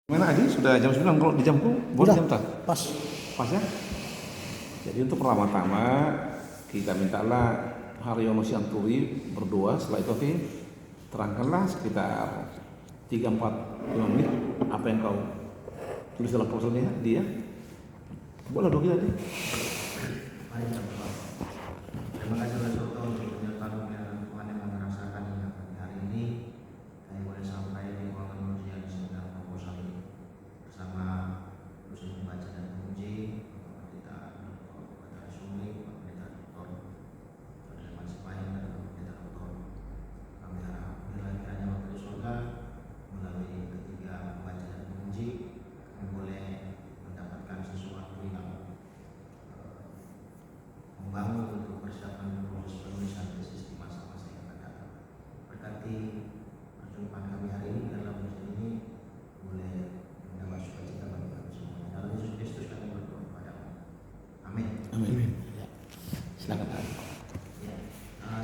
Gimana Adi? Sudah jam 9, kalau di jamku boleh Udah, jam tak? pas. Pas ya? Jadi untuk pertama-tama kita mintalah Haryono Sianturi berdoa. Setelah itu Ovi, terangkanlah sekitar 3-4 menit apa yang kau tulis dalam proposalnya dia. Boleh dong kita Adi? Mari kita berdoa. Terima kasih Tuhan untuk penyertaan Tuhan yang merasakan hingga pagi hari ini. Kami boleh sampai di ruangan manusia di sekitar proposal ini bersama dosen membaca dan menguji Bapak Pendeta Bapak Sumri, Bapak Pendeta Dr. Saudara Sipayan dan Bapak Pendeta Dr. Kami harap bila kiranya Bapak di surga melalui ketiga membaca dan menguji kami boleh mendapatkan sesuatu yang membangun untuk persiapan proses penulisan tesis di masa-masa yang akan datang. Berkati perjumpaan kami hari ini dalam ujian ini boleh mendapat sukacita bagi kami semua. Dalam Yesus Kristus kami berdoa kepadamu. Amin. Amin. Ya. Silakan Adi. Ya.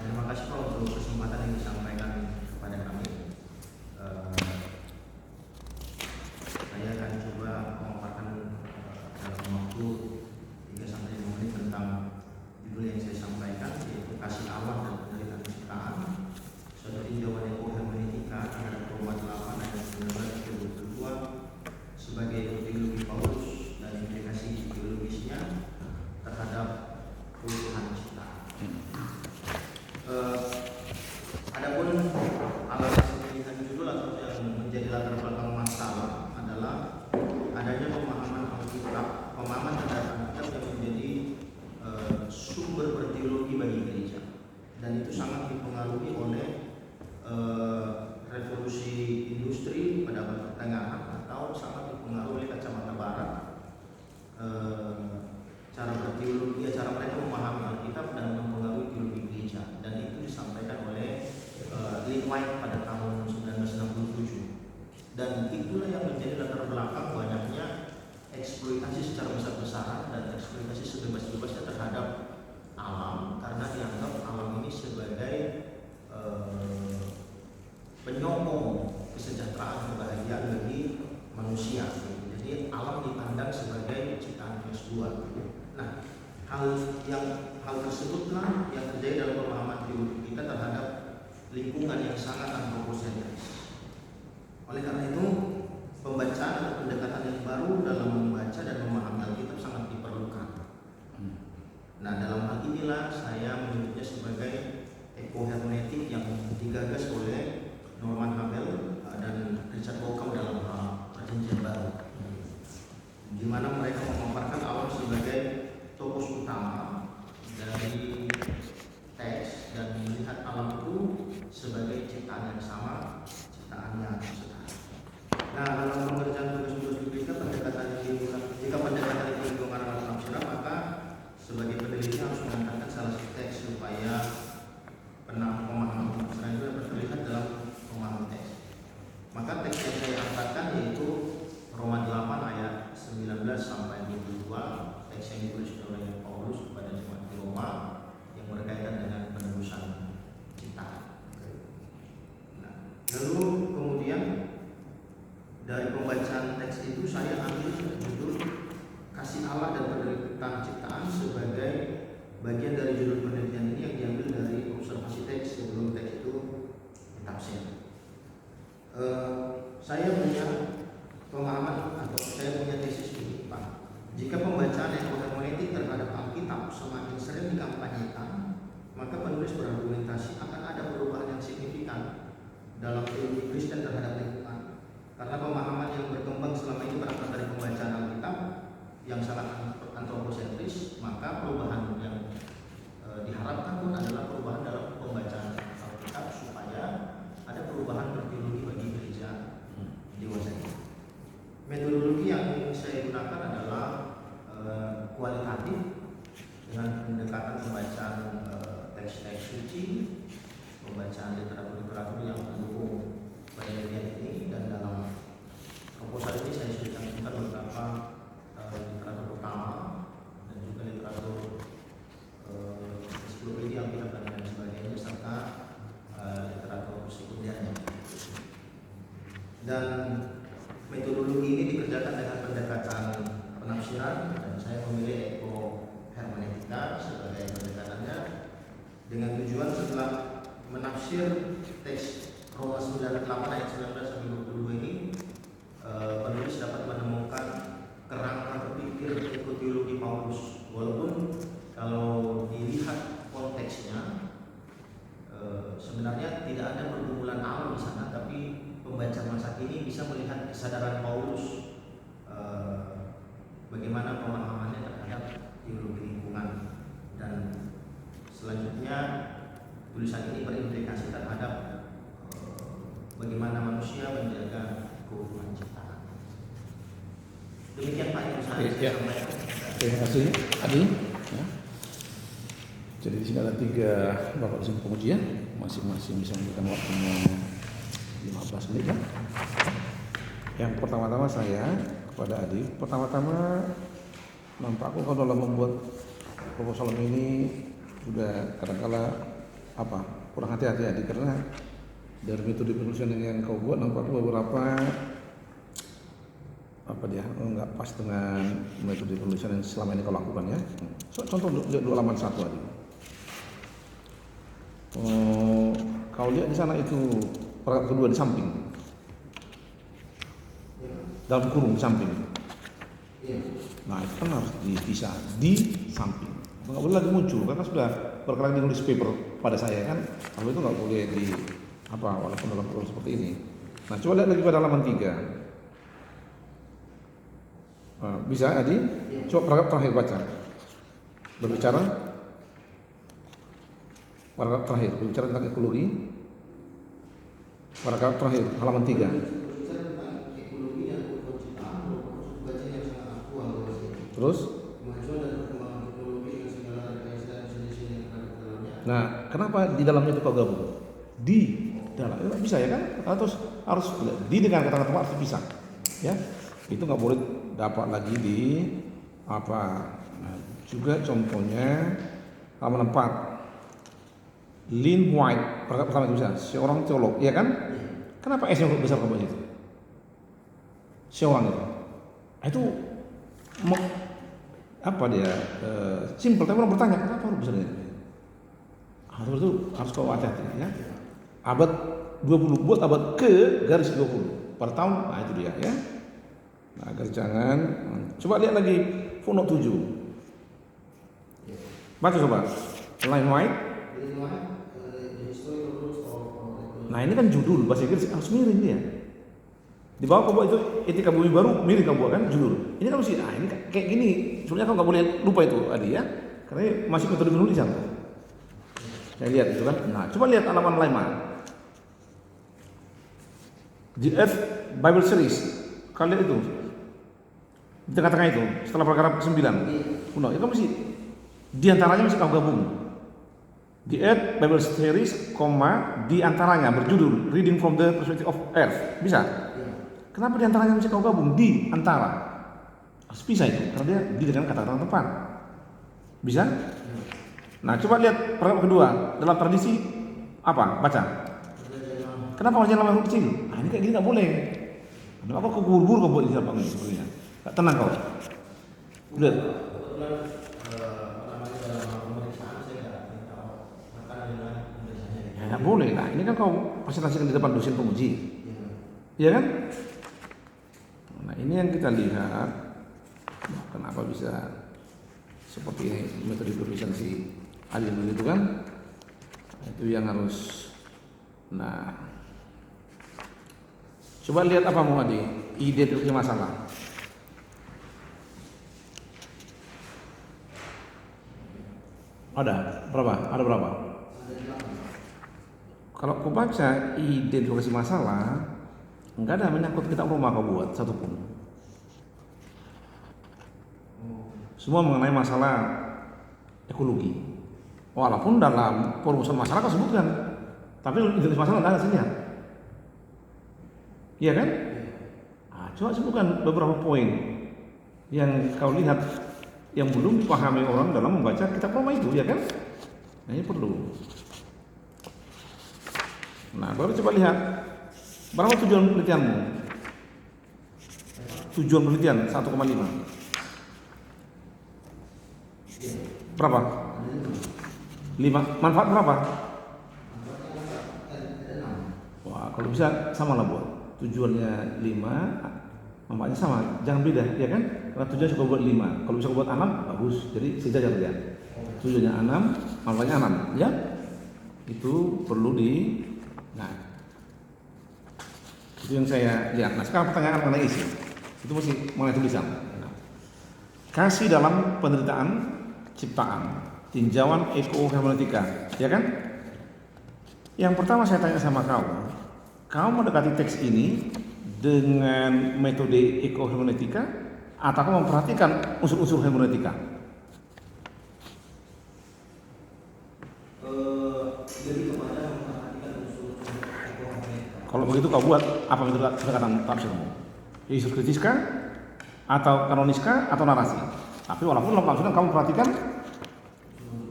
Terima kasih Pak untuk kesempatan yang disampaikan kepada kami. Saya akan coba memaparkan dalam waktu 3-5 menit tentang judul yang saya sampaikan, yaitu kasih Allah dan penderitaan ciptaan. Suatu tinjauan ekohermeneutika terhadap Roma 8 ayat 19-22 sebagai teologi Paulus dan implikasi teologisnya terhadap keutuhan ciptaan. Adapun alasan pemilihan judul atau yang menjadi latar belakang masalah adalah adanya pemahaman Alkitab, pemahaman terhadap Alkitab yang menjadi sumber berteologi bagi gereja, dan itu sangat dipengaruhi oleh revolusi industri pada abad pertengahan atau sangat dipengaruhi oleh kacamata barat, cara berteologi, cara mereka memahami Alkitab dan mempengaruhi teologi gereja, dan itu disampaikan oleh Lee White pada tahun 1967, dan itulah yang menjadi latar belakang banyaknya eksploitasi secara besar-besaran dan eksploitasi sebebas-bebasnya terhadap alam, karena dianggap alam ini sebagai penyokong kesejahteraan kebahagiaan bagi manusia. Jadi alam dipandang sebagai ciptaan Kristus. Nah, hal tersebutlah yang terjadi dalam pemahaman teologi kita terhadap lingkungan yang sangat antroposentris. Oleh karena itu, pembacaan atau pendekatan yang baru dalam membaca dan memahami Alkitab sangat diperlukan. Nah, dalam hal inilah saya menyebutnya sebagai ekohermeneutik yang digagas oleh Norman Habel dan Richard Bauckham dalam Perjanjian Baru, di mana mereka memaparkan alam sebagai topos utama dari teks dan melihat alam itu sebagai ciptaan yang sama, ciptaan yang setara. Nah, dalam pengerjaan tugas-tugas biblika pendekatan ini, jika pendekatan itu lingkungan alat penafsiran, maka sebagai peneliti harus mengangkatkan salah satu teks supaya pemahaman penafsiran itu dapat terlihat dalam pemahaman teks. Maka teks yang saya angkatkan yaitu Roma 8 ayat 19-22, teks yang ditulis oleh Paulus kepada jemaat di Roma yang berkaitan dengan penebusan ciptaan. Nah, lalu kemudian dari pembacaan teks itu saya ambil judul kasih Allah dan penderitaan ciptaan sebagai bagian dari judul penelitian ini yang diambil dari observasi teks sebelum teks itu ditafsir. Saya punya pemahaman atau saya punya tesis ini, Pak. Jika pembacaan ekohermeneutik terhadap Alkitab semakin sering dikampanyekan, maka penulis berargumentasi akan ada perubahan yang signifikan dalam teologi Kristen terhadap lingkungan. Karena pemahaman yang berkembang selama ini berasal dari pembacaan Alkitab yang sangat antroposentris, maka perubahan yang diharapkan pun adalah perubahan dalam pembacaan Alkitab supaya ada perubahan berteologi bagi gereja dewasa ini. Metodologi yang saya gunakan adalah kualitatif dengan pendekatan pembacaan teks-teks suci, pembacaan literatur-literatur yang mendukung penelitian ini, dan dalam proposal ini saya sudah cantumkan beberapa literatur utama dan juga literatur ensiklopedia Alkitab dan lain sebagainya serta literatur sekundernya. Dan metodologi ekologi ini dikerjakan dengan pendekatan penafsiran dan saya memilih ekohermeneutika sebagai pendekatannya dengan tujuan setelah menafsir teks Roma 98 ayat 19 sampai 22 ini penulis dapat menemukan kerangka berpikir ekoteologi Paulus, walaupun kalau dilihat konteksnya sebenarnya tidak ada pergumulan alam di sana, tapi pembaca masa kini bisa melihat kesadaran Paulus bagaimana pemahamannya terhadap teologi lingkungan, dan selanjutnya tulisan ini berimplikasi terhadap bagaimana manusia menjaga kehukuman ciptaan. Demikian Pak yang saya sampaikan. Terima kasih Adi. Ya. Jadi di sini ada 3 bapak dosen pengujian, masing-masing bisa memberikan waktunya 15 menit ya. Yang pertama-tama saya kepada Adi, pertama-tama nampakku kalau dalam membuat proposal ini sudah kadang-kala kurang hati-hati Adi, karena dari metode penulisan yang kau buat nampaknya beberapa nggak pas dengan metode penulisan yang selama ini kau lakukan ya. Contoh lihat dulu halaman 1 Adi. Kau lihat di sana itu paragraf kedua di samping, dalam kurung di samping. Nah itu kan harus dipisah di samping, nggak boleh lagi muncul karena sudah berkali nulis paper pada saya kan, kalau itu nggak boleh di walaupun dalam kurung seperti ini. Nah coba lihat lagi pada halaman 3. Bisa Adi? Coba paragraf terakhir baca. Berbicara paragraf terakhir berbicara tentang ekologi. Paragraf terakhir halaman 3. Berbicara tentang ekologi dan penciptaan merupakan kajian yang sangat aktual. Terus? Kemajuan dan perkembangan teknologi dengan segala rekayasa dan solusi yang ada di dalamnya. Nah, kenapa di dalamnya itu kau gabung? Di dalam, bisa ya kan? Atau harus di dengan kata-kata harus dipisah, ya? Itu nggak boleh dapat lagi di Nah, juga contohnya halaman 4. Lynn White, pertama itu bisa seorang teolog, ya kan? Kenapa S yang besar kamu itu? Seorang itu. Itu simple, tapi orang bertanya kenapa harus besar itu? Itu harus kau hati-hati ya. Abad 20 buat abad ke garis 20 per tahun, nah itu dia ya. Nah, agar jangan. Coba lihat lagi footnote 7. Baca coba. Lynn White. Nah ini kan judul bahasa Inggris harus miring dia. Di bawah kau buat itu etika bumi baru miring kau buat kan judul. Ini kan mesti ini kayak gini. Sebenarnya kau nggak boleh lupa itu Adi ya. Karena masih metode penulisan. Saya lihat itu kan. Nah coba lihat halaman 5. The Earth Bible Series. Kalian itu di tengah-tengah itu setelah paragraf 9. Itu kan mesti diantaranya mesti kau gabung. The Earth Bible Series, di antaranya berjudul Reading from the Perspective of Earth. Bisa? Kenapa di antaranya mesti kau gabung? Di antara. Harus bisa itu, karena dia di dengan kata-kata tepat. Bisa? Nah, coba lihat paragraf kedua. Dalam tradisi baca. Kenapa harus dalam huruf kecil? Nah, ini kayak gini nggak boleh. Kenapa kau buru-buru kau buat di dalam sepertinya? Nggak tenang kau. Lihat. Nggak boleh. Nah ini kan kau presentasikan di depan dosen penguji, ya kan? Nah ini yang kita lihat. Kenapa bisa seperti ini metode penulisan si Adil itu kan? Itu yang harus. Nah, coba lihat apa mau Adi? Identifikasi masalah. Ada berapa? Kalau kau baca identifikasi masalah, enggak ada menyangkut kitab Roma kau buat satupun. Semua mengenai masalah ekologi. Walaupun dalam perumusan masalah kau sebutkan, tapi identifikasi masalah enggak ada sini ya. Iya kan? Nah, coba sebutkan beberapa poin yang kau lihat yang belum dipahami orang dalam membaca kitab Roma itu, ya kan? Nah, ini perlu. Nah, baru coba lihat berapa tujuan penelitianmu. tujuan penelitian 1,5. Berapa? 5. Manfaat berapa? Wah, kalau bisa sama lah buat. Tujuannya 5, manfaatnya sama. Jangan beda, ya kan? Karena tujuannya suka buat 5. Kalau bisa buat 6, bagus. Jadi sejajar dia. Tujuannya 6, manfaatnya 6, ya? Itu perlu di. Nah, itu yang saya lihat. Nah, sekarang pertanyaan mengenai isi. Itu mesti mengenai tulisan. Nah, kasih dalam penderitaan ciptaan, tinjauan ekohermeneutika, ya kan? Yang pertama saya tanya sama kau mendekati teks ini dengan metode ekohermeneutika atau kau memperhatikan unsur-unsur hermeneutika? Jadi kepada memperhatikan unsur-unsur ekohermeneutika. Kalau begitu kau buat apa metode pendekatan tafsirmu? Isu kritiskah atau kanoniskah atau narasi? Tapi walaupun dalam tafsiran kamu perhatikan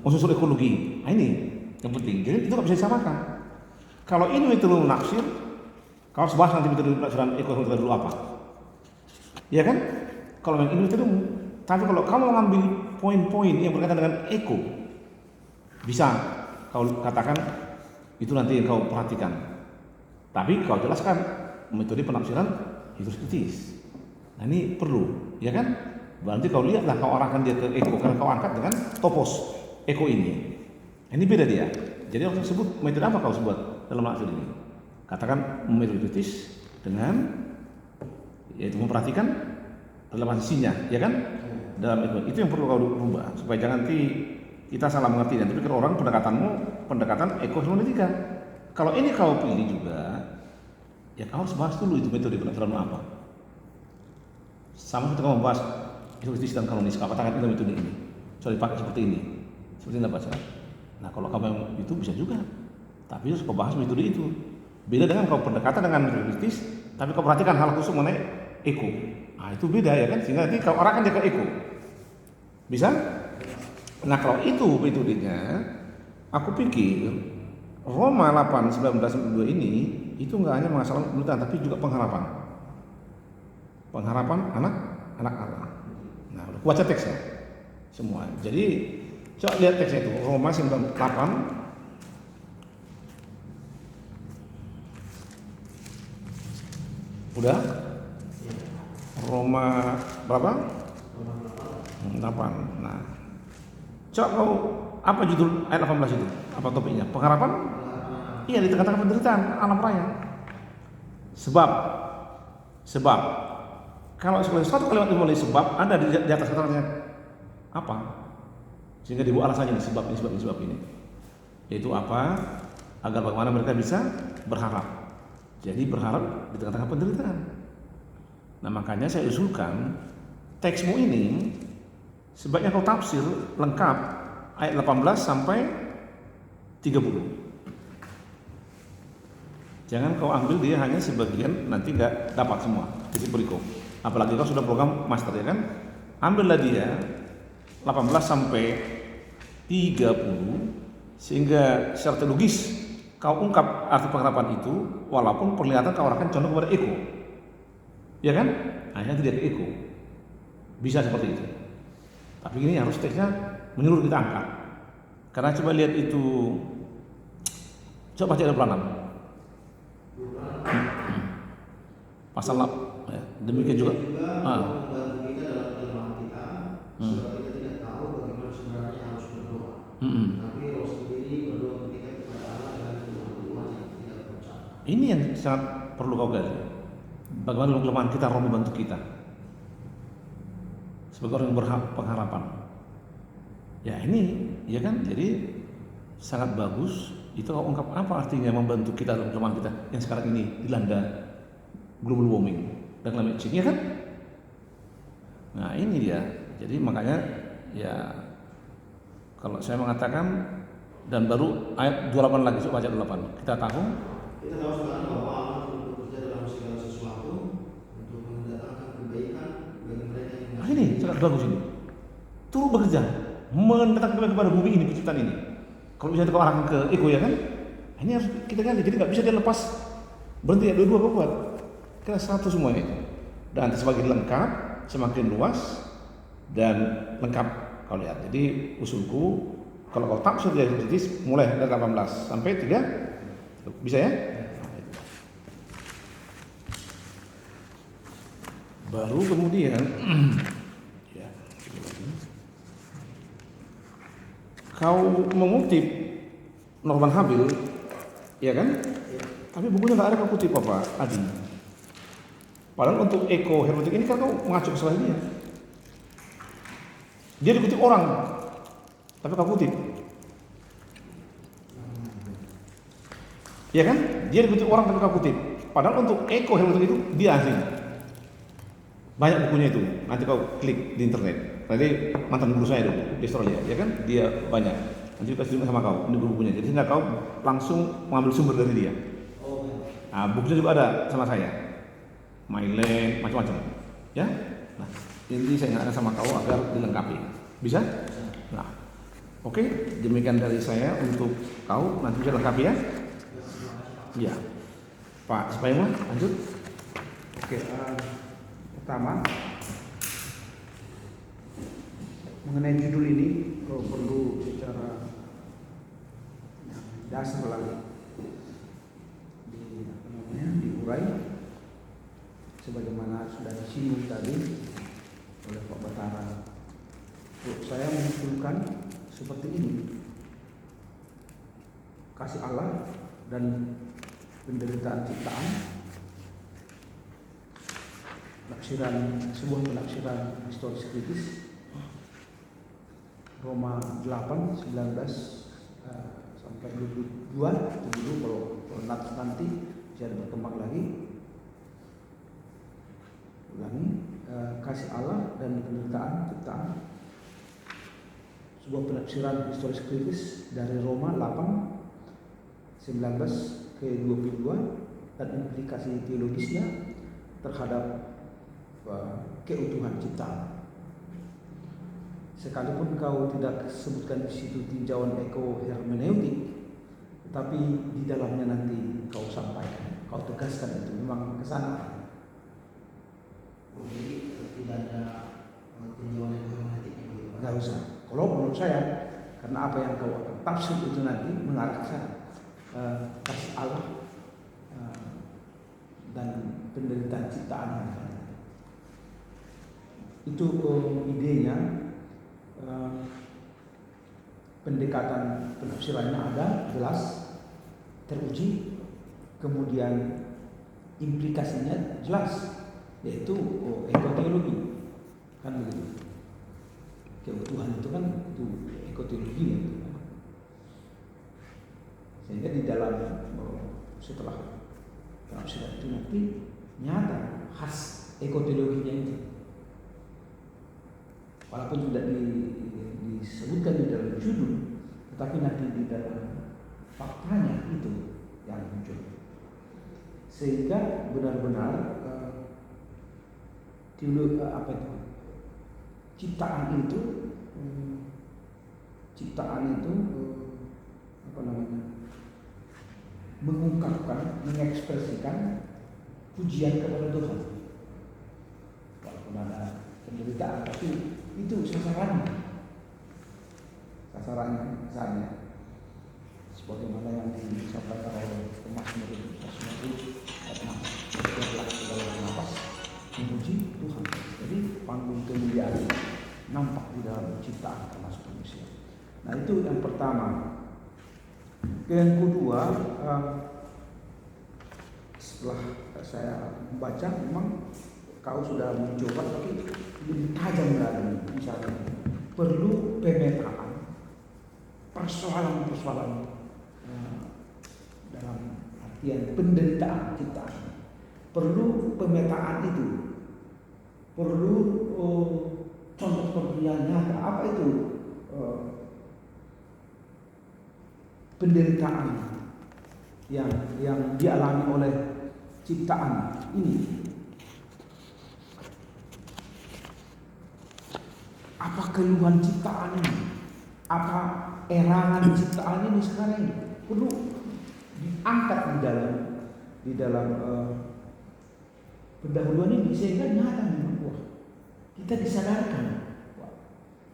unsur ekologi, nah, ini yang penting. Jadi itu nggak bisa disamakan. Kalau ini metode menafsir, kau harus bahas nanti metode penafsiran ekonomi dulu apa, ya kan? Kalau yang ini metode, tapi kalau kamu mengambil poin-poin yang berkaitan dengan eko, bisa kau katakan itu nanti yang kau perhatikan. Tapi kau jelaskan metode penafsiran kritis. Nah ini perlu, ya kan? Berarti kau lihatlah kau arahkan dia ke eko, karena kau angkat dengan topos eko ini. Ini beda dia. Jadi harus sebut metode apa kau sebut dalam maksud ini? Katakan metode kritis dengan yaitu memperhatikan relevansinya, ya kan? Dalam itu yang perlu kau rubah supaya jangan nanti kita salah mengerti dan pikir orang pendekatanmu pendekatan ekohermeneutika. Kalau ini kau pilih juga, ya kau harus bahas dulu itu metode penafsiran apa. Sama seperti kau membahas kritis dan kanonis, katakan itu metode ini. Soal dipakai seperti ini. Seperti ini baca. Nah kalau kamu itu bisa juga, tapi harus kau bahas metode itu. Beda dengan kau pendekatan dengan metode kritis, tapi kau perhatikan hal khusus mengenai eko. Nah itu beda ya kan, sehingga nanti kau arahkan dia ke eko. Bisa? Nah kalau itu metodenya, aku pikir Roma 8:19-22 ini itu nggak hanya masalah penelitian, tapi juga pengharapan. Pengharapan anak Allah. Nah udah baca teksnya semua. Jadi coba lihat teksnya itu, Roma 9:8. Udah? Roma berapa? 8. Nah, coba kau apa judul ayat 18 itu? Apa topiknya? Pengharapan? Iya, di tengah-tengah penderitaan alam raya. Sebab kalau suatu kalimat dimulai sebab ada di atas katanya apa? Sehingga dibuat alasannya sebab ini. Yaitu apa? Agar bagaimana mereka bisa berharap. Jadi berharap di tengah-tengah penderitaan. Nah makanya saya usulkan teksmu ini sebaiknya kau tafsir lengkap ayat 18 sampai 30. Jangan kau ambil dia hanya sebagian, nanti nggak dapat semua titik berikut. Apalagi kau sudah program master ya kan? Ambillah dia 18 sampai 30 sehingga secara logis kau ungkap arti pengharapan itu, walaupun perlihatan kau arahkan condong kepada eko, ya kan? Akhirnya tidak ke eko, bisa seperti itu. Tapi ini harus teksnya menyeluruh kita angkat. Karena coba lihat itu, coba baca ada pelanan. Pasal ya, demikian juga. Membantu kita dalam kelemahan kita, sebab kita tidak tahu bagaimana sebenarnya harus berdoa. Tapi Roh sendiri berdoa kita kepada Allah dengan doa-doa yang tidak terucap. Ini yang sangat perlu kau gali. Bagaimana dalam kelemahan kita Roh membantu kita sebagai orang yang berpengharapan. Ya ini, ya kan? Jadi sangat bagus. Itu kau ungkap apa artinya membantu kita dalam kelemahan kita yang sekarang ini dilanda global warming dan climate change, ya kan? Nah ini dia. Jadi makanya ya kalau saya mengatakan dan baru ayat 28 lagi, coba baca 28. Kita tahu Sekarang bahwa Allah turut bekerja dalam segala sesuatu untuk mendatangkan kebaikan bagi mereka yang nah ini sangat bagus ini. Turut bekerja mendatangkan kebaikan kepada bumi ini, penciptaan ini. Kalau bisa kau arahkan ke eko ya kan? Ini harus kita ganti. Jadi nggak bisa dia lepas berhenti ya dua-dua kau buat. Kita satu semuanya itu. dan semakin lengkap, semakin luas dan lengkap kau lihat. Jadi usulku kalau kau tafsir dari kritis mulai dari 18 sampai 3 bisa ya? Baru kemudian ya, kau mengutip Norman Habil, ya kan? Tapi bukunya nggak ada kau kutip apa, Adi. Padahal untuk eko hermeneutik ini kan kau mengacu ke dia. Dia dikutip orang, tapi kau kutip. Ya kan? Dia dikutip orang tapi kau kutip. Padahal untuk eko hermeneutik itu dia asli. Banyak bukunya itu. Nanti kau klik di internet. Nanti mantan guru saya dulu di Australia, ya kan? Dia banyak. Nanti kasih sama kau ini bukunya. Jadi sehingga kau langsung mengambil sumber dari dia. Nah, bukunya juga ada sama saya. Myland, macam-macam. Ya? Nah, ini saya ingatkan sama kau agar dilengkapi. Bisa? Nah, oke. Demikian dari saya untuk kau. Nanti bisa lengkapi ya? Ya. Pak Supayman, lanjut. Oke, pertama mengenai judul ini perlu secara dasar lagi diurai sebagaimana sudah disinggung tadi oleh Pak Batara. Saya mengusulkan seperti ini: kasih Allah dan penderitaan ciptaan, sebuah penafsiran historis kritis, Roma 8, 19 sampai 22 itu dulu, kalau nanti bisa berkembang lagi. Ulangi, kasih Allah dan penderitaan ciptaan, sebuah penafsiran historis kritis dari Roma 8, 19 ke 22 dan implikasi teologisnya terhadap keutuhan ciptaan. Sekalipun kau tidak sebutkan di situ tinjauan eko hermeneutik, tetapi di dalamnya nanti kau sampaikan, kau tegaskan itu memang ke sana. Jadi tidak ada tinjauan eko hermeneutik. Enggak usah. Kalau menurut saya, karena apa yang kau akan tafsir itu nanti mengarah ke sana. Kasih Allah dan penderitaan ciptaan itu idenya. Pendekatan penafsirannya ada jelas, teruji, kemudian implikasinya jelas, yaitu ekoteologi, kan begitu. Keutuhan itu kan itu ekoteologi ya. Sehingga di dalam setelah penafsiran itu nanti nyata khas ekoteologinya itu, walaupun tidak disebutkan di dalam judul, tetapi nanti di dalam faktanya itu yang muncul, sehingga benar-benar ciptaan itu mengungkapkan, mengekspresikan pujian kepada Tuhan. Walaupun ada penderitaan, tapi itu sasarannya misalnya sebagaimana yang disampaikan oleh Mazmur 190 ayat 6, dalam nafas memuji Tuhan. Jadi panggung kemuliaan nampak di dalam ciptaan termasuk manusia. Nah, itu yang pertama. Yang kedua, setelah saya membaca, memang kau sudah mencoba, tapi lebih tajam lagi. Misalnya perlu pemetaan persoalan-persoalan dalam artian penderitaan ciptaan. Perlu pemetaan itu, perlu contoh-contoh yang nyata. Apa itu penderitaan yang dialami oleh ciptaan ini? Apa keluhan ciptaan ini? Apa erangan ciptaan ini sekarang ini? Perlu diangkat di dalam pendahuluan ini sehingga nyata memang wah kita disadarkan wah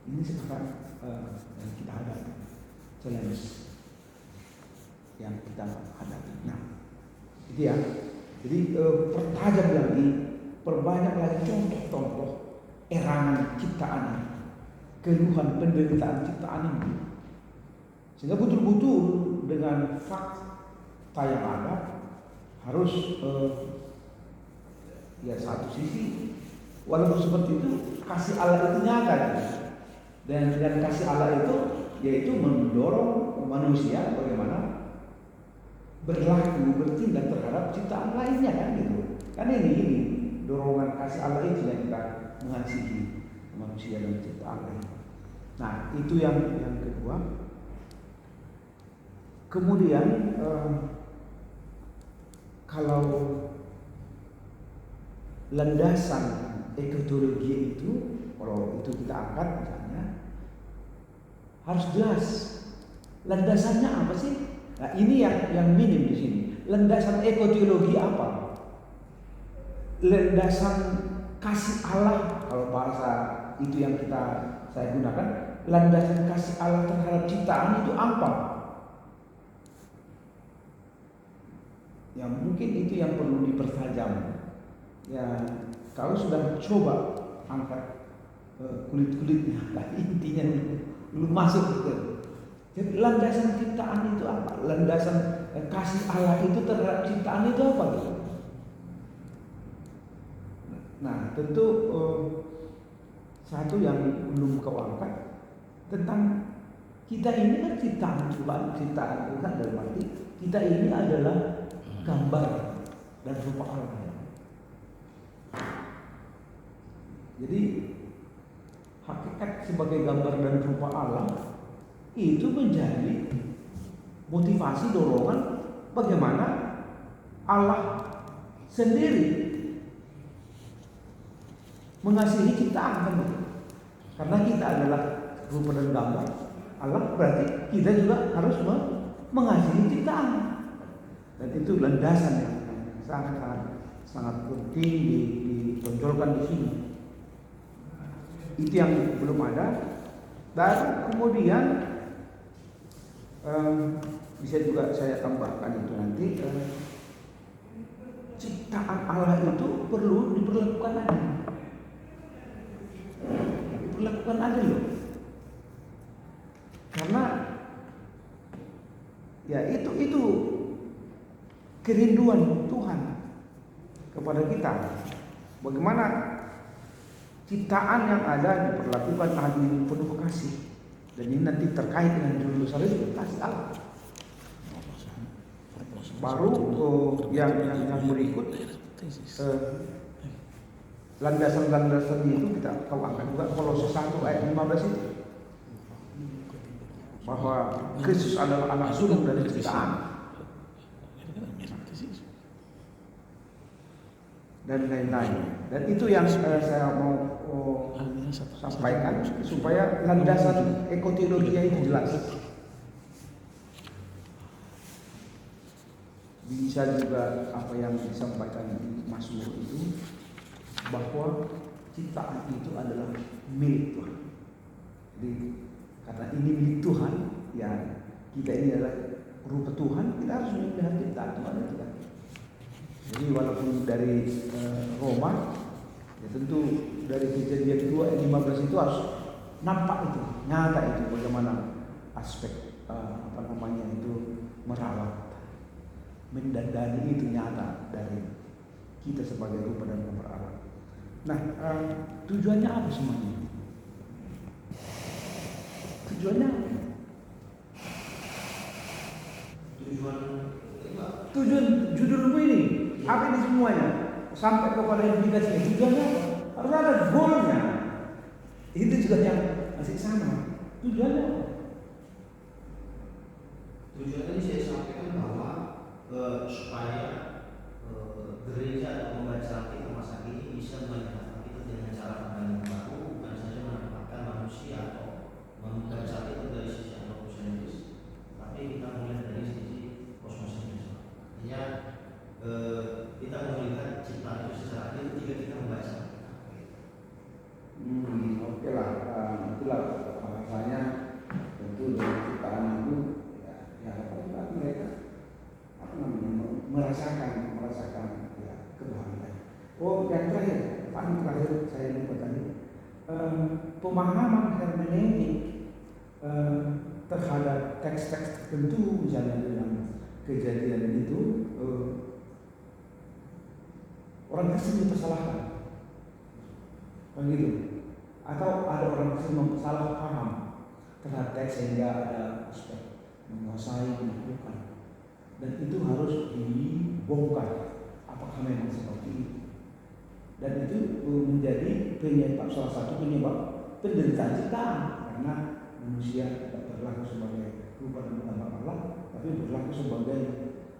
ini sekarang yang kita hadapi, challenge yang kita hadapi. Nah, itu ya. Jadi pertajam lagi, perbanyak lagi contoh-contoh erangan ciptaan ini, keluhan penderitaan ciptaan ini, sehingga betul-betul dengan fakta yang ada harus ya satu sisi walaupun seperti itu kasih Allah itu nyata, dan dengan kasih Allah itu yaitu mendorong manusia bagaimana berlaku bertindak terhadap ciptaan lainnya kan gitu. Kan ini dorongan kasih Allah itu yang kita mengasihi manusia dan ciptaan lain. Nah itu yang kedua. Kemudian kalau landasan ekotologi itu, kalau itu kita angkat misalnya, harus jelas landasannya apa sih? Nah ini yang minim di sini. Landasan ekoteologi apa? Landasan kasih Allah, kalau bahasa itu yang saya gunakan, landasan kasih Allah terhadap ciptaan itu apa? Ya mungkin itu yang perlu dipertajam. Ya kalau sudah coba angkat kulit-kulitnya, nah intinya belum masuk gitu. Jadi landasan ciptaan itu apa? Landasan kasih Allah itu terhadap ciptaan itu apa gitu? Nah tentu satu yang belum kau angkat tentang kita ini kan ciptaan Tuhan dalam arti kita ini adalah gambar dan rupa Allah. Jadi hakikat sebagai gambar dan rupa Allah itu menjadi motivasi dorongan bagaimana Allah sendiri mengasihi ciptaan kan begitu. Karena kita adalah rupa dan gambar Allah, berarti kita juga harus mengasihi ciptaan. Dan itu landasan yang sangat penting ditonjolkan di sini. Itu yang belum ada. Dan kemudian bisa juga saya tambahkan itu nanti ciptaan Allah itu perlu diperlakukan adil. Diperlakukan adil loh. Karena ya itu kerinduan Tuhan kepada kita. Bagaimana ciptaan yang ada diperlakukan adil penuh kasih. Dan ini nanti terkait dengan judul besar itu kasih Allah. Baru yang berikut landasan-landasan itu kita angkat juga Kolose 1 ayat 15 itu, bahwa Kristus adalah anak sulung dari ciptaan dan lain-lain. Dan itu yang saya mau sampaikan supaya landasan ekoteologinya itu jelas. Bisa juga apa yang disampaikan Mazmur itu, bahwa ciptaan itu adalah milik Tuhan. Jadi karena ini milik Tuhan, ya kita ini adalah rupa Tuhan, kita harus memelihara ciptaan Tuhan itu kan. Jadi walaupun dari Roma, ya tentu dari Kejadian 2 ayat 15 itu harus nampak itu, nyata itu bagaimana aspek itu merawat, mendandani itu nyata dari kita sebagai rupa dan gambar Allah. Nah, tujuannya apa semuanya? Tujuannya apa? Tujuan judulmu ini apa ini semuanya? Sampai kepada implikasinya. Tujuannya apa? Harus ada goalnya. Itu juga yang masih sama. Tujuannya apa? Tujuannya tadi saya sampaikan bahwa supaya gereja atau pembaca Alkitab masa kini bisa melihat Alkitab dengan cara pandang yang baru, bukan saja menempatkan manusia atau membaca Alkitab dari sisi antroposentris, tapi kita melihat dari sisi kosmosentris. Artinya kita melihat ciptaan itu secara oke lah, itulah bahasanya tentu dari ciptaan itu ya apabila mereka merasakan ya kebahagiaan. Oh, yang terakhir, paling terakhir saya lupa tadi, pemahaman hermeneutik terhadap teks-teks tertentu, misalnya dalam kejadian itu orang Kristen dipersalahkan, begitu, atau ada orang Kristen salah paham terhadap teks sehingga ada aspek menguasai, menaklukkan, dan itu harus dibongkar apakah memang seperti itu, dan itu menjadi penyebab, salah satu penyebab penderitaan ciptaan, karena manusia tidak berlaku sebagai rupa dan gambar Allah, tapi berlaku sebagai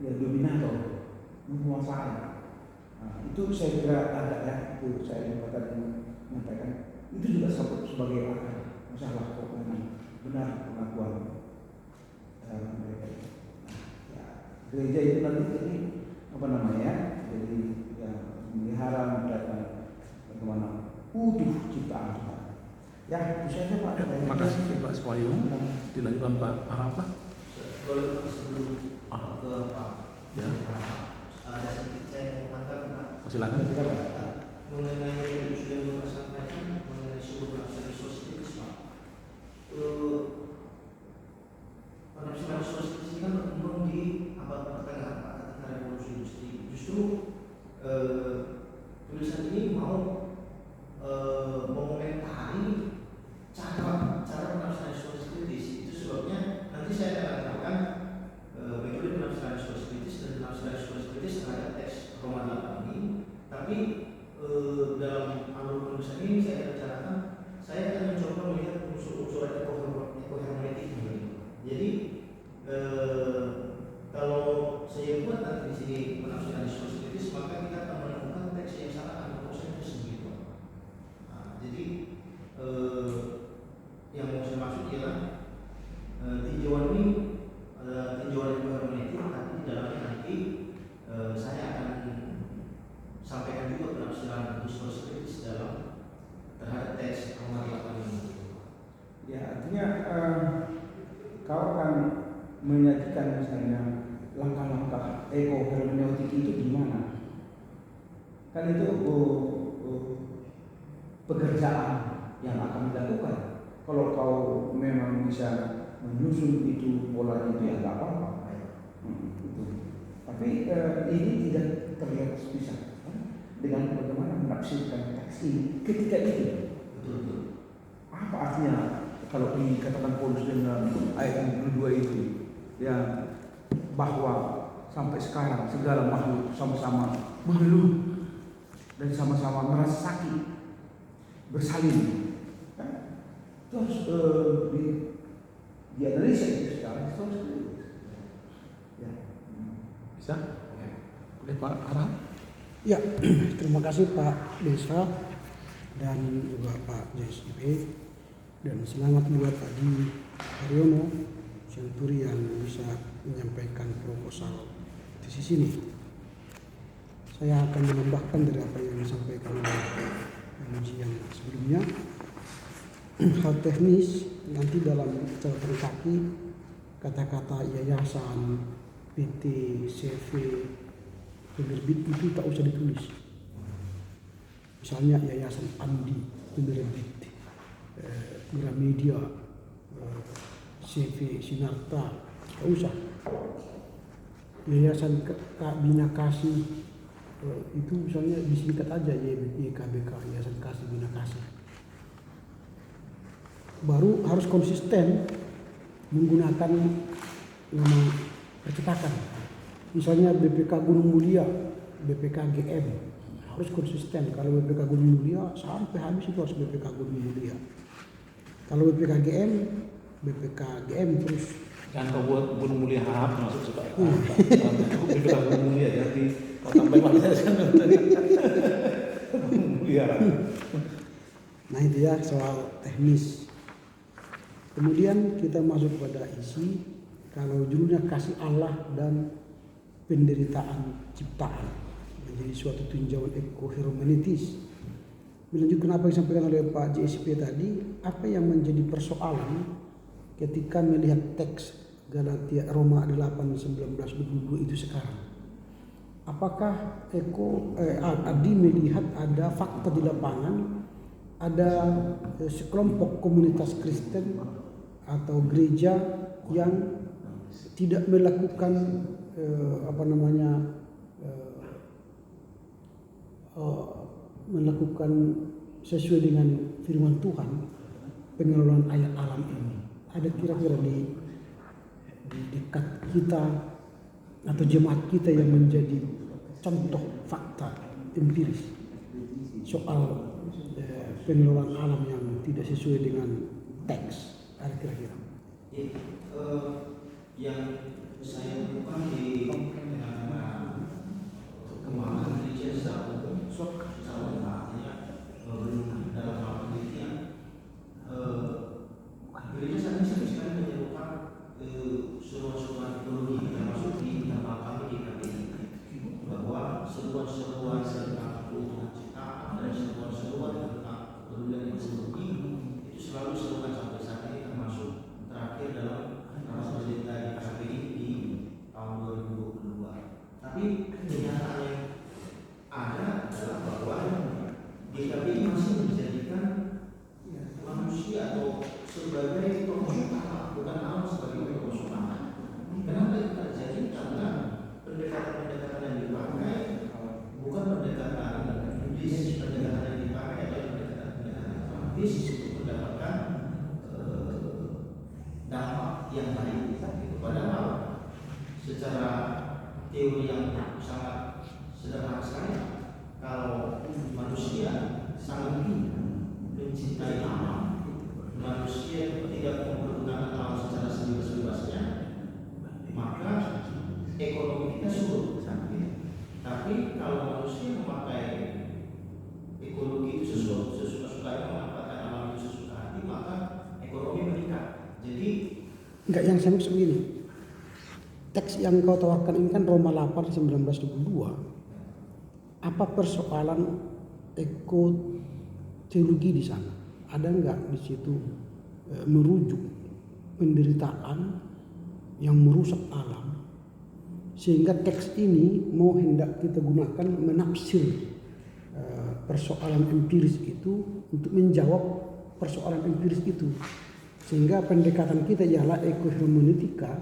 dominator, menguasai. Nah, itu saya kira ada ya, itu saya lupa tadi menyampaikan, itu juga sebagai akar masalah kok memang benar pengakuan mereka. Nah, ya, gereja itu nanti jadi jadi ya memelihara menjaga bagaimana utuh ciptaan Tuhan. Ya, itu saja Pak. Terima kasih Pak Suwayo. Dilanjutkan Pak Arafah. Sebelum ke Pak, Ya. ada sedikit saya mau mengatakan Silakan. mengenai yang sudah Bapak sampaikan mengenai sumber penafsiran sosiologis, Pak. Penafsiran sosiologis ini kan berkembang di abad pertengahan, Pak, ketika revolusi industri. Justru tulisan ini mau mengomentari cara penafsiran sosiologis. Itu sebabnya nanti saya akan katakan metode penafsiran sosiologis dan penafsiran sosiologis terhadap teks Roma 8 ini. Tapi dalam alur penulisan ini saya rencanakan saya akan mencoba melihat unsur-unsur ekohermeneutiknya. Jadi kalau saya buat nanti di sini penafsiran sosiologis, maka kita akan menemukan teks yang salah atau konsensus begitu. Nah, jadi yang mau saya maksud ialah tinjauan ini tinjauan ekohermeneutik, tapi di dalamnya nanti saya akan sampaikan juga penafsiran sosiologis dalam terhadap teks Roma 8 ini. Ya, artinya kau akan menyajikan misalnya langkah-langkah ekohermeneutik itu gimana? Kan itu pekerjaan yang akan dilakukan. Kalau kau memang bisa menyusun itu pola itu ya nggak apa-apa. Itu. Tapi ini tidak terlihat bisa dengan bagaimana menafsirkan teks ini ketika itu. Betul. Apa artinya kalau dikatakan Paulus dengan ayat 22 itu, ya bahwa sampai sekarang segala makhluk sama-sama mengeluh dan sama-sama merasa sakit, bersalin. Itu harus dianalisa itu secara historis. Ya. Bisa? Boleh Pak Araf? Ya, terima kasih Pak Desa dan juga Pak JSIP, dan selamat buat Adi Haryono Senturi yang bisa menyampaikan proposal tesis ini. Saya akan menambahkan dari apa yang disampaikan oleh MC yang sebelumnya. Hal teknis nanti dalam catatan kaki kata-kata yayasan, PT, CV, penerbit itu tak usah ditulis. Misalnya yayasan Andi penerbit, Gramedia, CV Sinarta, tak usah. Yayasan Bina Kasih itu misalnya disingkat aja YKBK, Yayasan Kasih Bina Kasih. Baru harus konsisten menggunakan nama percetakan. Misalnya BPK Gunung Mulia, BPK GM, harus konsisten. Kalau BPK Gunung Mulia sampai habis itu harus BPK Gunung Mulia. Kalau BPK GM, BPK GM terus. Jangan kau buat Gunung Mulia Hahap masuk suka. BPK Gunung Mulia jadi kau tambah mana sana Gunung Mulia. Nah itu ya soal teknis. Kemudian kita masuk pada isi. Kalau judulnya kasih Allah dan penderitaan ciptaan menjadi suatu tinjauan ekohermeneutis. melanjutkan apa yang disampaikan oleh Pak JSP tadi, apa yang menjadi persoalan ketika melihat teks Galatia Roma 8:19-22 itu sekarang? Apakah Adi melihat ada fakta di lapangan, ada sekelompok komunitas Kristen atau gereja yang tidak melakukan melakukan sesuai dengan firman Tuhan pengelolaan ayat alam ini? Ada kira-kira di dekat kita atau jemaat kita yang menjadi contoh fakta empiris soal pengelolaan alam yang tidak sesuai dengan teks? Ada kira-kira? Yang saya temukan di tengah-tengah perkembangan gereja secara dalam hal penelitian, gereja saat ini sering sekali menyerukan seruan-seruan teologi, termasuk di tempat kami di KPI, bahwa seruan-seruan tentang keutuhan ciptaan dan seruan-seruan tentang kepedulian ekologi itu selalu seruan sampai saat ini, termasuk terakhir dalam rapat berita di KPI di tahun 2022. Tapi kenyataan yang ada adalah bahwa di KPI masih menjadikan manusia atau sebagai pemusuh Allah, bukan Allah sebagai pemusuh Allah. Kenapa itu terjadi? Karena pendekatan-pendekatan yang dipakai bukan pendekatan Buddhis, pendekatan yang dipakai adalah pendekatan-pendekatan praktis untuk mendapatkan dampak yang baik. Padahal secara teori yang sangat sederhana sekali, kalau manusia sangat mencintai alam, manusia tidak mempergunakan alam secara sebebas-bebasnya, maka ekonomi kita surut. Tapi kalau manusia memakai ekologi itu sesuka-sukanya, memanfaatkan alam itu sesuka hati, maka ekonomi meningkat. Jadi enggak, yang saya maksud begini, teks yang kau tawarkan ini kan Roma 8:19-22. Apa persoalan teologi di sana? Ada enggak di situ merujuk penderitaan yang merusak alam, sehingga teks ini mau hendak kita gunakan menafsir persoalan empiris itu untuk menjawab persoalan empiris itu, sehingga pendekatan kita ialah ekohermeneutika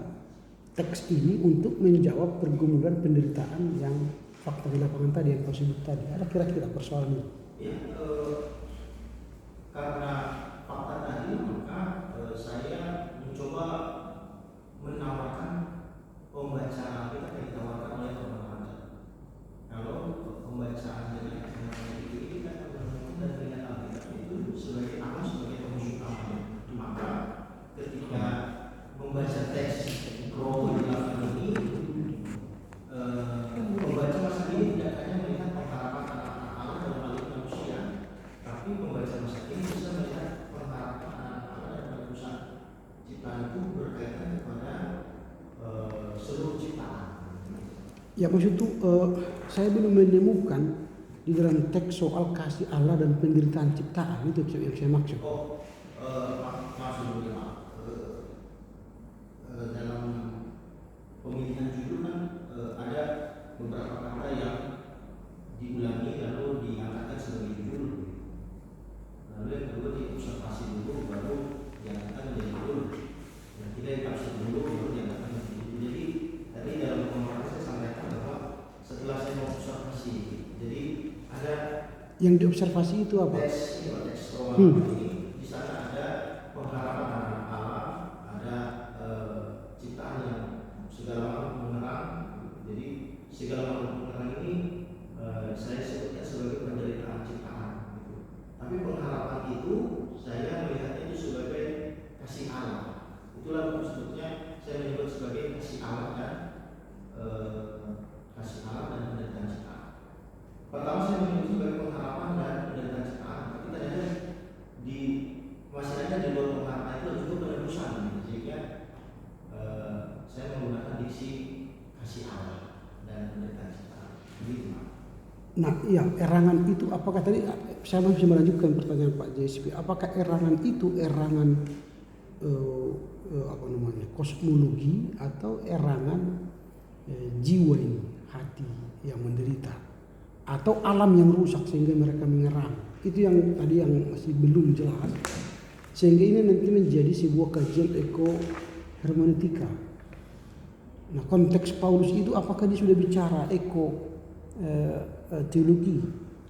teks ini untuk menjawab pergumulan penderitaan yang fakta di lapangan tadi yang kau sebut tadi. Ada kira-kira persoalan itu? ya, karena fakta tadi, maka saya mencoba menawarkan pembacaan kita yang ditawarkan oleh teman-teman. Kalau pembacaan dengan itu kita akan menemukan dan melihat Alkitab itu sebagai Allah sebagai pemusuh Allah. Maka ketika membaca teks Roma 8 ini, pembaca masa ini tidak hanya melihat pengharapan anak-anak Allah dalam hal ini manusia, tapi pembaca masa ini bisa melihat pengharapan anak-anak Allah dalam penerusan ciptaan itu berkaitan kepada seluruh ciptaan. Ya, maksud itu saya belum menemukan di dalam teks soal kasih Allah dan penderitaan ciptaan, itu yang saya maksud. Maksud dalam pemilihan judul kan ada beberapa kata yang diulangi lalu diangkatkan sebagai judul. Lalu yang kedua diobservasi dulu baru diangkatkan menjadi judul. Yang ketiga ditafsir dulu baru diangkatkan menjadi judul. Jadi tadi dalam pemaparan saya sampaikan bahwa setelah saya mengobservasi, jadi ada yang diobservasi itu apa? teks Roma ini, di sana ada pengharapan anak Allah, ada ciptaan yang segala makhluk mengenang. Jadi segala makhluk mengenang ini saya sebutnya sebagai penderitaan ciptaan. Tapi pengharapan itu saya melihatnya itu sebagai kasih Allah. Itulah maksudnya saya menyebut sebagai kasih Allah dan penderitaan ciptaan. Pertama saya menyebut sebagai pengharapan dan penderitaan ciptaan, tapi ternyata masih ada di luar pengharapan itu juga penebusan. Sehingga saya menggunakan diksi kasih Allah dan penderitaan ciptaan. Begitu. Nah, iya, erangan itu apakah tadi saya masih melanjutkan pertanyaan Pak JSP. Apakah erangan itu erangan kosmologi atau erangan jiwa ini, hati yang menderita, atau alam yang rusak sehingga mereka menyerang? Itu yang tadi yang masih belum jelas. Sehingga ini nanti menjadi sebuah kajian eko-hermeneutika. Nah, konteks Paulus itu apakah dia sudah bicara teologi?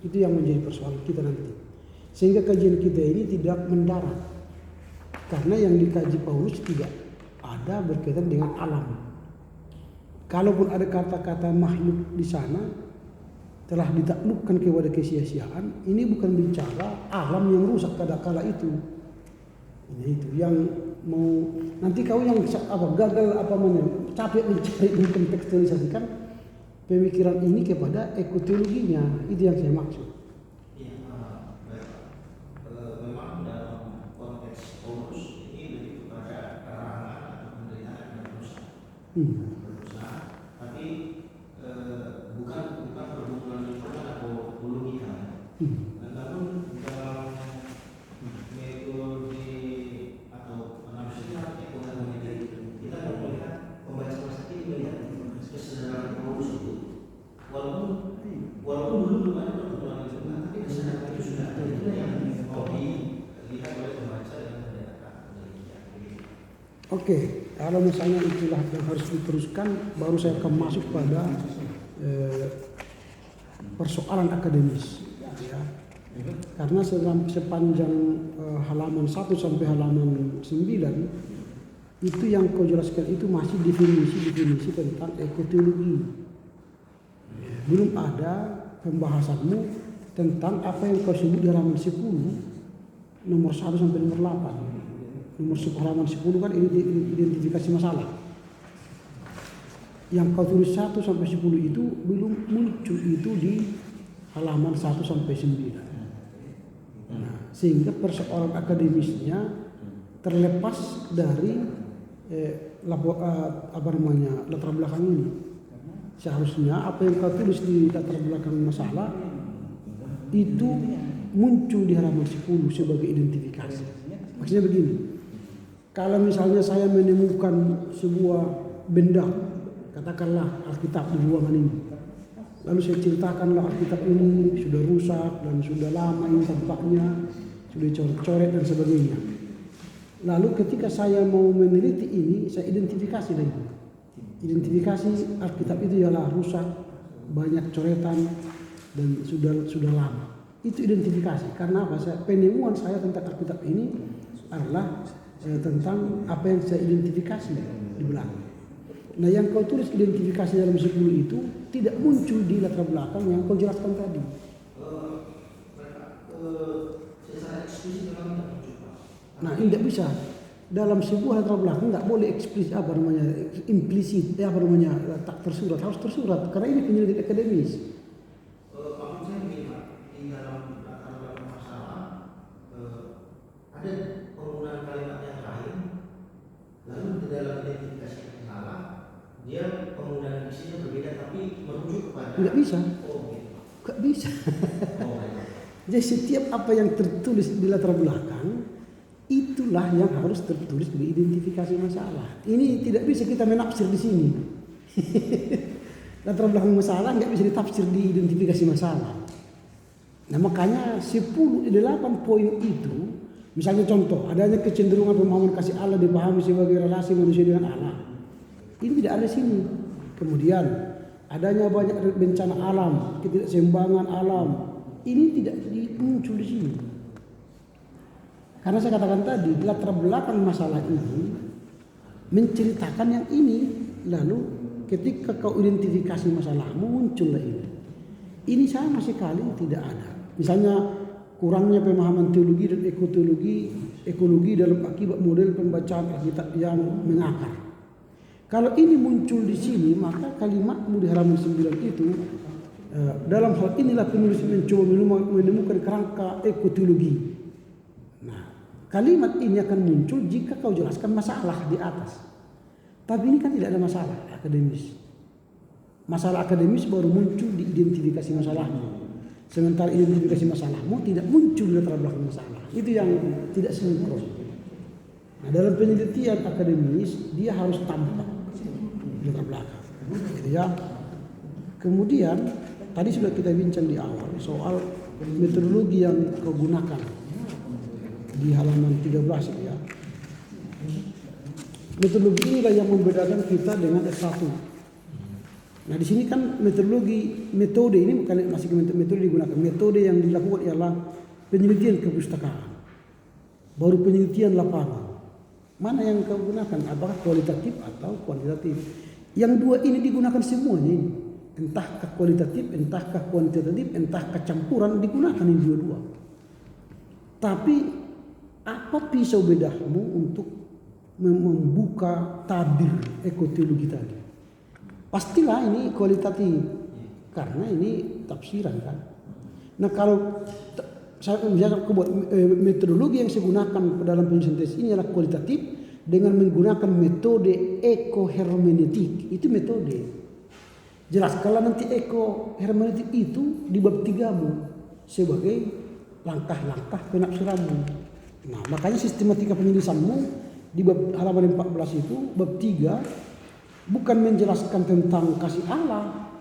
Itu yang menjadi persoalan kita nanti. Sehingga kajian kita ini tidak mendarat. Karena yang dikaji Paulus tidak ada berkaitan dengan alam. Kalaupun ada kata-kata makhluk di sana telah ditaklukkan kepada kesia-siaan, ini bukan bicara alam yang rusak pada kala itu. Ini itu yang mau nanti kau yang gagal capek mencari mengkontekstualisasikan pemikiran ini kepada ekoteologinya, itu yang saya maksud. Memang dalam konteks Paulus ini lebih kepada erangan atau penderitaan dan dosa. Berusaha, tapi bukan perhubungan lingkungan atau logika. Namun dalam metode atau penafsiran ekonomi kita melihat pembaca masa kini melihat kesadaran Paulus itu walaupun dulu belum ada perhubungan lingkungan, tapi kesadaran itu sudah ada. Itu yang dilihat oleh pembaca dengan mendapatkan penelitian. Oke, kalau misalnya itulah yang harus diteruskan, baru saya akan masuk pada persoalan akademis, ya. Karena sepanjang halaman 1 sampai halaman 9 itu yang kau jelaskan itu masih definisi tentang ekoteologi. Belum ada pembahasanmu tentang apa yang kau sebut di halaman 10 nomor 1 sampai nomor 8. Nomor halaman 10 kan ini identifikasi masalah. Yang kau tulis 1 sampai 10 itu belum muncul itu di halaman 1 sampai 9. Nah, sehingga persoalan akademisnya terlepas dari latar belakang ini. Seharusnya apa yang kau tulis di latar belakang masalah itu muncul di halaman 10 sebagai identifikasi. Maksudnya begini, kalau misalnya saya menemukan sebuah benda, katakanlah Alkitab di ruangan ini, lalu saya ceritakanlah Alkitab ini sudah rusak dan sudah lama ini tampaknya, sudah coret-coret dan sebagainya. Lalu ketika saya mau meneliti ini, saya identifikasi lagi. Identifikasi Alkitab itu ialah rusak, banyak coretan dan sudah lama. Itu identifikasi. Karena apa? Penemuan saya tentang Alkitab ini adalah tentang apa yang saya identifikasi di belakang. Nah, yang kau tulis identifikasi dalam 10 itu tidak muncul di latar belakang yang kau jelaskan tadi. Nah, ini tidak bisa. Dalam sebuah latar belakang tidak boleh eksplisit implisit, tak tersurat, harus tersurat karena ini penyelidik akademis. Maksud saya begini, Pak, di dalam latar belakang masalah ada penggunaan kalimat yang lain, lalu di dalam identifikasi yang salah dia penggunaan diksinya berbeda tapi merujuk kepada Tidak bisa. gitu. Tidak bisa. Jadi setiap apa yang tertulis di latar belakang itulah yang harus tertulis di identifikasi masalah. Ini tidak bisa kita menafsir di sini. Latar belakang masalah nggak bisa ditafsir di identifikasi masalah. Nah, makanya 8 poin itu, misalnya contoh, adanya kecenderungan pemahaman kasih Allah dipahami sebagai relasi manusia dengan Allah. Ini tidak ada di sini. Kemudian adanya banyak bencana alam, ketidakseimbangan alam. Ini tidak muncul di sini. Karena saya katakan tadi, latar belakang masalah ini menceritakan yang ini, lalu ketika kau identifikasi masalahmu muncullah ini. Ini sama sekali tidak ada. Misalnya kurangnya pemahaman teologi dan ekologi dalam akibat model pembacaan Alkitab yang mengakar. Kalau ini muncul di sini, maka kalimatmu di halaman 9 itu dalam hal inilah penulis mencoba menemukan kerangka ekoteologi. Kalimat ini akan muncul jika kau jelaskan masalah di atas. Tapi ini kan tidak ada masalah akademis. Masalah akademis baru muncul di identifikasi masalahnya. sementara identifikasi masalahmu tidak muncul di latar belakang masalah. Itu yang tidak sinkron. Nah, dalam penelitian akademis dia harus tampak di latar belakang, gitu ya. Kemudian tadi sudah kita bincang di awal soal metodologi yang kau gunakan di halaman 13 itu ya. Metodologi inilah yang membedakan kita dengan S1. Nah, di sini kan metode ini bukan masih metode digunakan. Metode yang dilakukan ialah penelitian kepustakaan, baru penelitian lapangan. Mana yang kau gunakan? Apakah kualitatif atau kuantitatif? Yang dua ini digunakan semuanya ini. Entahkah kualitatif, entahkah kuantitatif, entahkah campuran, digunakan ini dua-dua. Tapi apa pisau bedahmu untuk membuka tabir ekoteologi tadi? Pastilah ini kualitatif karena ini tafsiran kan. Nah, kalau saya misalnya buat metodologi yang saya gunakan dalam penyusunan tesis ini adalah kualitatif dengan menggunakan metode ekohermeneutik. Itu metode. Jelas kalau nanti ekohermeneutik itu di bab 3mu sebagai langkah-langkah penafsiranmu. Nah, makanya sistematika penulisanmu di bab halaman 14 itu bab 3 bukan menjelaskan tentang kasih Allah,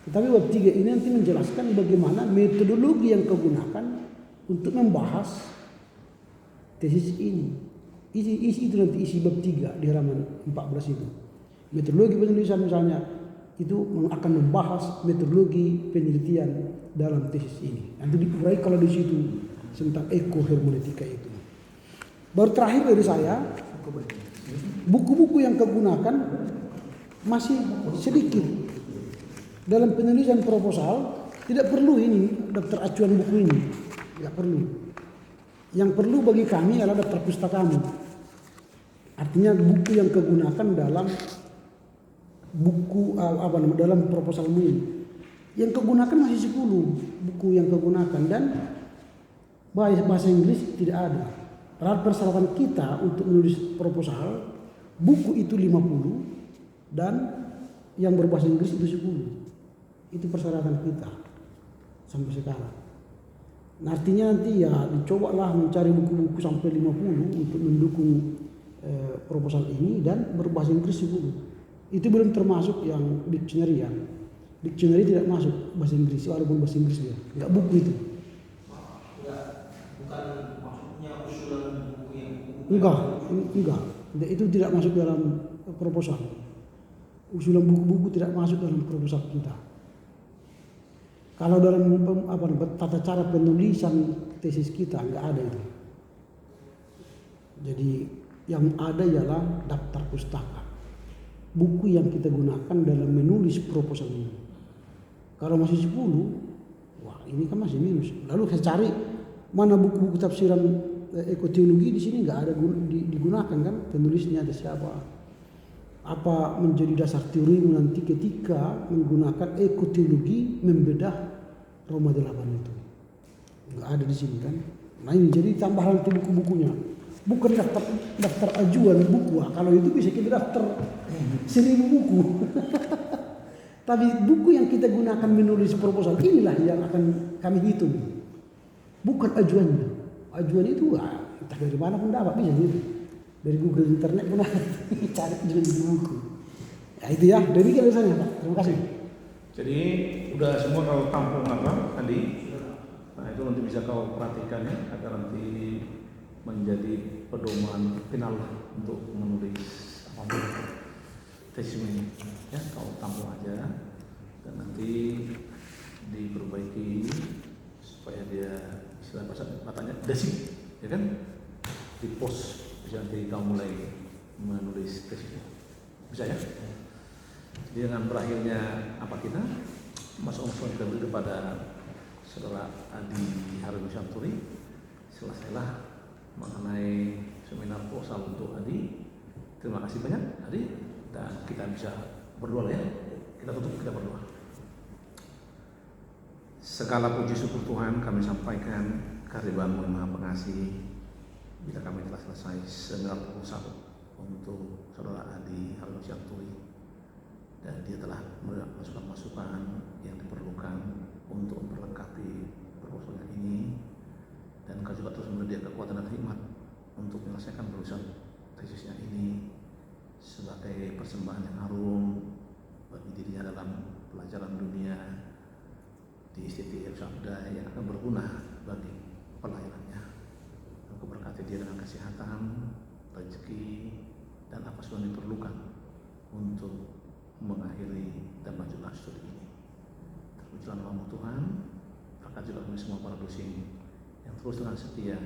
tetapi bab 3 ini nanti menjelaskan bagaimana metodologi yang kau gunakan untuk membahas tesis ini. Isi itu nanti isi bab 3 di halaman 14 itu. Metodologi penulisan misalnya itu akan membahas metodologi penelitian dalam tesis ini. Nanti diurai kalau di situ tentang ekohermeneutika itu. Baru terakhir dari saya, buku-buku yang kau gunakan masih sedikit. Dalam penulisan proposal tidak perlu ini daftar acuan buku ini, tidak perlu. Yang perlu bagi kami adalah daftar pustakamu. Artinya buku yang kau gunakan dalam buku dalam proposalmu ini. Yang kau gunakan masih 10 buku yang kau gunakan dan bahasa Inggris tidak ada. Syarat persyaratan kita untuk menulis proposal buku itu 50 dan yang berbahasa Inggris itu 10. Itu persyaratan kita sampai sekarang. Nah, artinya nanti ya dicobalah mencari buku-buku sampai 50 untuk mendukung proposal ini dan berbahasa Inggris 10. Itu belum termasuk yang dictionary ya. Dictionary tidak masuk bahasa Inggris walaupun bahasa Inggris dia. Enggak buku itu. Bukan maksudnya usulan buku yang Enggak. Itu tidak masuk dalam proposal. Usulan buku-buku tidak masuk dalam proposal kita. Kalau dalam tata cara penulisan tesis kita enggak ada itu. Jadi yang ada ialah daftar pustaka. Buku yang kita gunakan dalam menulis proposal ini. Kalau masih 10, wah ini kan masih minus. Lalu saya cari mana buku-buku tafsiran ekoteologi di sini nggak ada digunakan kan, penulisnya ada siapa? Apa menjadi dasar teorimu nanti ketika menggunakan ekoteologi membedah Roma 8 itu? Nggak ada di sini kan? Nah ini jadi tambahan nanti buku-bukunya. Bukan daftar ajuan buku. Kalau itu bisa kita daftar 1000 buku. Tapi buku yang kita gunakan menulis proposal inilah yang akan kami hitung. Bukan ajuannya. Ajuan itu entah dari mana pun dapat bisa gitu. Dari Google Internet pun ada. Cari ajuan di buku. Ya itu ya. Demikian biasanya Pak. Terima kasih. Jadi udah semua kau tampung apa tadi? Nah itu nanti bisa kau perhatikan ya agar nanti menjadi pedoman final untuk menulis apapun tesis ini. Ya kau tampung aja dan nanti diperbaiki supaya dia istilah bahasa katanya desik, ya kan? Di post bisa nanti kau mulai menulis tesisnya. Bisa ya? Jadi dengan berakhirnya apa kita masuk kita beri kepada saudara Adi Harun Syamturi, selesailah mengenai seminar proposal untuk Adi. Terima kasih banyak Adi dan kita bisa berdoa ya. Kita tutup, kita berdoa. Segala puji syukur Tuhan kami sampaikan kehadiran-Mu yang Maha Pengasih bila kami telah selesai seminar proposal untuk saudara Adi Harun Syamturi dan dia telah memasukkan masukan yang diperlukan untuk memperlengkapi proposalnya ini, dan Engkau juga terus memberi dia kekuatan dan hikmat untuk menyelesaikan penulisan tesisnya ini sebagai persembahan yang harum bagi dirinya dalam pelajaran dunia di ISTT Sabda yang akan berguna bagi pelayanannya. Engkau berkati dia dengan kesehatan, rezeki, dan apa semua yang diperlukan untuk mengakhiri dan melanjutkan studi ini. Terpujilah nama Tuhan. Berkat juga kami semua para dosen yang terus dengan setia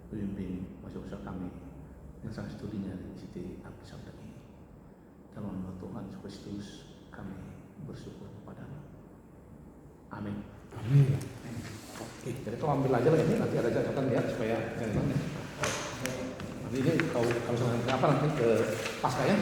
membimbing mahasiswa kami yang sangat studinya di ISTT Sabda ini. Dalam nama Tuhan Yesus Kristus kami bersyukur kepadamu. Amin. Amin. Oke, jadi kau ambil aja lah ini, nanti ada catatan ya supaya nanti ini kau sama apa nanti ke pasca ya.